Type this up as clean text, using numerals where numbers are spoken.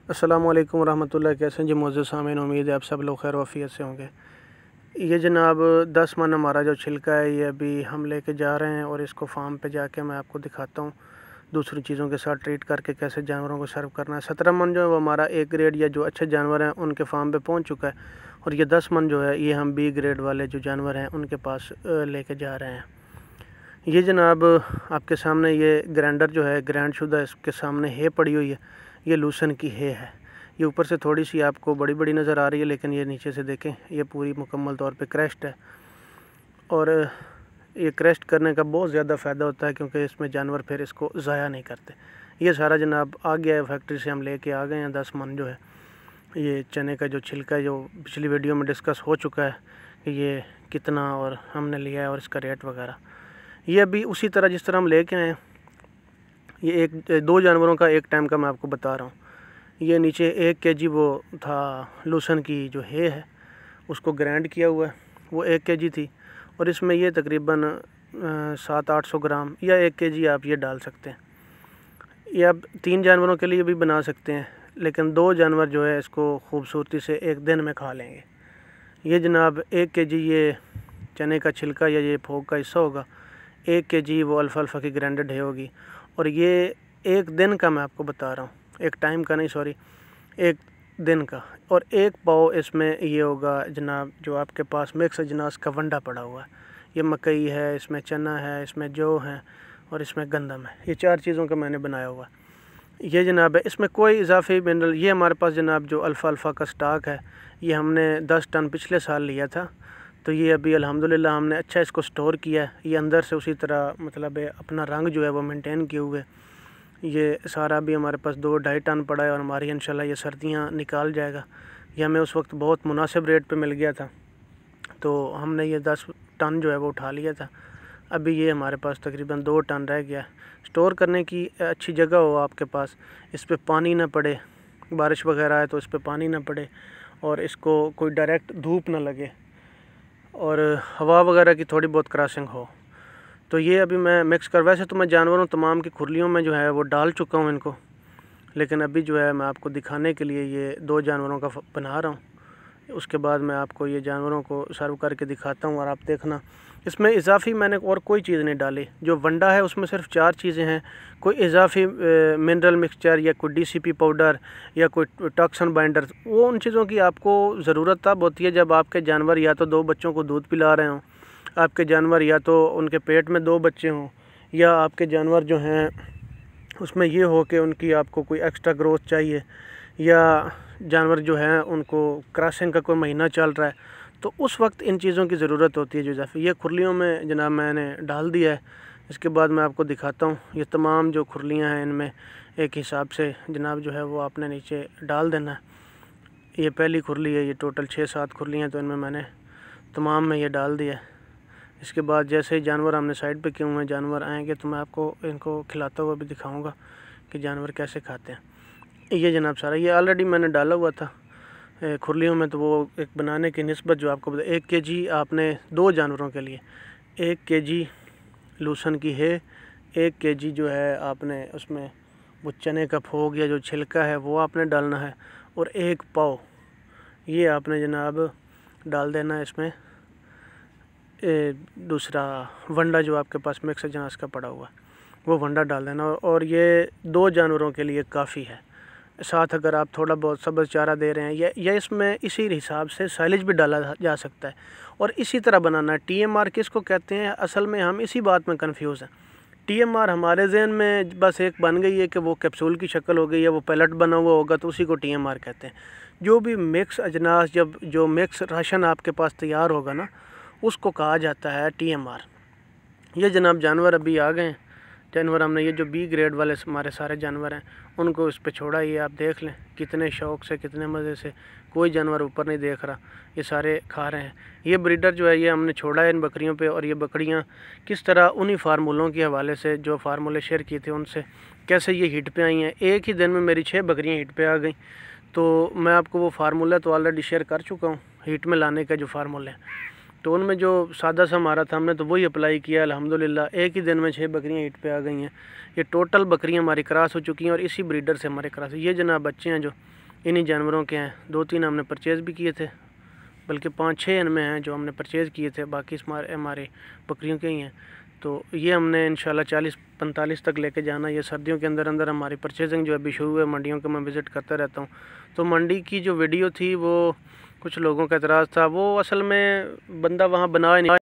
अस्सलामु अलैकुम रहमतुल्लाह। कैसे हैं जी मोअज़्ज़ज़ सामीन, उम्मीद है आप सब लोग खैर वफ़ियत से होंगे। ये जनाब 10 मन हमारा जो छिलका है ये अभी हम लेके जा रहे हैं और इसको फार्म पे जाके मैं आपको दिखाता हूँ दूसरी चीज़ों के साथ ट्रीट करके कैसे जानवरों को सर्व करना है। 17 मन जो है वो हमारा ए ग्रेड या जो अच्छे जानवर हैं उनके फार्म पे पहुँच चुका है और ये 10 मन जो है ये हम बी ग्रेड वाले जो जानवर हैं उनके पास लेके जा रहे हैं। ये जनाब आपके सामने ये ग्राइंडर जो है ग्राइंड शुदा, इसके सामने है पड़ी हुई है, ये लूसन की है। ये ऊपर से थोड़ी सी आपको बड़ी बड़ी नज़र आ रही है, लेकिन ये नीचे से देखें ये पूरी मुकम्मल तौर पे क्रैश्ड है। और ये क्रैश्ड करने का बहुत ज़्यादा फ़ायदा होता है क्योंकि इसमें जानवर फिर इसको ज़ाया नहीं करते। ये सारा जनाब आ गया है, फैक्ट्री से हम लेके आ गए हैं। 10 मन जो है ये चने का जो छिलका है, जो पिछली वीडियो में डिस्कस हो चुका है कि ये कितना और हमने लिया है और इसका रेट वगैरह। ये अभी उसी तरह जिस तरह हम लेके आए हैं, ये 2 जानवरों का एक टाइम का मैं आपको बता रहा हूँ। ये नीचे 1 केजी वो था लूसन की जो है उसको ग्राइंड किया हुआ है, वो 1 केजी थी। और इसमें ये तकरीबन 700-800 ग्राम या 1 केजी आप ये डाल सकते हैं। ये आप 3 जानवरों के लिए भी बना सकते हैं, लेकिन 2 जानवर जो है इसको खूबसूरती से एक दिन में खा लेंगे। ये जनाब 1 केजी ये चने का छिलका या ये फोक का हिस्सा होगा, 1 केजी वो अल्फ़ा की ग्राइंडेड है होगी। और ये एक दिन का मैं आपको बता रहा हूँ, एक टाइम का नहीं, सॉरी, एक दिन का। और 1 पाव इसमें ये होगा जनाब जो आपके पास मिक्स अजनास का वंडा पड़ा हुआ है। ये मकई है, इसमें चना है, इसमें जौ है और इसमें गंदम है। ये 4 चीज़ों का मैंने बनाया हुआ है। ये जनाब है, इसमें कोई इजाफी मिनरल, ये हमारे पास जनाब जो अल्फ़ा का स्टॉक है ये हमने 10 टन पिछले साल लिया था। तो ये अभी अल्हम्दुलिल्लाह हमने अच्छा इसको स्टोर किया है। ये अंदर से उसी तरह मतलब अपना रंग जो है वो मेंटेन किए हुए। ये सारा भी हमारे पास 2-2.5 टन पड़ा है और हमारी इंशाल्लाह ये सर्दियाँ निकाल जाएगा। ये हमें उस वक्त बहुत मुनासिब रेट पे मिल गया था, तो हमने ये 10 टन जो है वो उठा लिया था। अभी ये हमारे पास तकरीबन 2 टन रह गया। स्टोर करने की अच्छी जगह हो आपके पास, इस पर पानी ना पड़े, बारिश वगैरह है तो इस पर पानी ना पड़े और इसको कोई डायरेक्ट धूप ना लगे और हवा वगैरह की थोड़ी बहुत क्रॉसिंग हो। तो ये अभी मैं मिक्स कर, वैसे तो मैं जानवरों तमाम की खुरलियों में जो है वो डाल चुका हूँ इनको, लेकिन अभी जो है मैं आपको दिखाने के लिए ये 2 जानवरों का बना रहा हूँ। उसके बाद मैं आपको ये जानवरों को सर्व करके दिखाता हूँ और आप देखना। इसमें इजाफी मैंने और कोई चीज़ नहीं डाली। जो वंडा है उसमें सिर्फ 4 चीज़ें हैं। कोई इजाफी मिनरल मिक्सचर या कोई DCP पाउडर या कोई टॉक्सन बाइंडर, वो उन चीज़ों की आपको ज़रूरत तब होती है जब आपके जानवर या तो 2 बच्चों को दूध पिला रहे हों, आपके जानवर या तो उनके पेट में 2 बच्चे हों, या आपके जानवर जो हैं उसमें ये हो कि उनकी आपको कोई एक्स्ट्रा ग्रोथ चाहिए, या जानवर जो हैं उनको क्रॉसिंग का कोई महीना चल रहा है, तो उस वक्त इन चीज़ों की ज़रूरत होती है। जो जैसे ये खुरलियों में जनाब मैंने डाल दिया है। इसके बाद मैं आपको दिखाता हूँ। ये तमाम जो खुरलियाँ हैं इनमें एक हिसाब से जनाब जो है वो आपने नीचे डाल देना है। ये पहली खुरली है, ये टोटल 6-7 खुरलियाँ तो इनमें मैंने तमाम में ये डाल दिया है। इसके बाद जैसे ही जानवर हमने साइड पे किए हुए हैं, जानवर आएंगे तो मैं आपको इनको खिलाता हुआ भी दिखाऊंगा कि जानवर कैसे खाते हैं। ये जनाब सारा ये ऑलरेडी मैंने डाला हुआ था खुरलियों में, तो वो एक बनाने की निस्बत जो आपको बता, 1 केजी आपने 2 जानवरों के लिए 1 केजी लूसन की है, 1 केजी जो है आपने उसमें वो चने का फोग या जो छिलका है वो आपने डालना है, और 1 पाव ये आपने जनाब डाल देना है इसमें दूसरा वंडा जो आपके पास मिक्स अजनास का पड़ा हुआ वो वंडा डाल देना। और ये 2 जानवरों के लिए काफ़ी है। साथ अगर आप थोड़ा बहुत सब्ज़ चारा दे रहे हैं या इसमें इसी हिसाब से साइलेज भी डाला जा सकता है। और इसी तरह बनाना है। TMR किसको कहते हैं, असल में हम इसी बात में कंफ्यूज हैं। TMR हमारे जहन में बस एक बन गई है कि वो कैप्सूल की शक्ल हो गई है, वो पैलेट बना हुआ होगा तो उसी को TMR कहते हैं। जो भी मिक्स अजनास, जब जो मिक्स राशन आपके पास तैयार होगा ना, उसको कहा जाता है TMR। ये जनाब जानवर अभी आ गए हैं। जानवर हमने ये जो B ग्रेड वाले हमारे सारे जानवर हैं उनको इस पे छोड़ा। ये आप देख लें कितने शौक़ से, कितने मज़े से, कोई जानवर ऊपर नहीं देख रहा, ये सारे खा रहे हैं। ये ब्रीडर जो है ये हमने छोड़ा है इन बकरियों पे, और ये बकरियां किस तरह उन्हीं फार्मूलों के हवाले से जो फार्मूले शेयर किए थे उनसे कैसे ये हिट पे आई हैं। एक ही दिन में मेरी 6 बकरियाँ हिट पे आ गई। तो मैं आपको वो फार्मूला तो ऑलरेडी शेयर कर चुका हूँ, हीट में लाने का जो फार्मूला है, तो उनमें जो सादा सा मारा था हमने तो वही अप्लाई किया। अल्हम्दुलिल्लाह एक ही दिन में 6 बकरियां हिट पे आ गई हैं। ये टोटल बकरियां हमारी क्रॉस हो चुकी हैं और इसी ब्रीडर से हमारे क्रॉस। ये जनाब बच्चे हैं जो इन्हीं जानवरों के हैं। 2-3 हमने परचेज़ भी किए थे, बल्कि 5-6 इनमें हैं जो हमने परचेज़ किए थे, बाकी हमारे बकरियों के ही हैं। तो ये हमने इंशाल्लाह 40-45 तक लेके जाना। ये सर्दियों के अंदर अंदर हमारी परचेजिंग जो अभी शुरू है, मंडियों को मैं विज़िट करता रहता हूँ। तो मंडी की जो वीडियो थी वो कुछ लोगों का एतराज़ था, वो असल में बंदा वहाँ बनाया नहीं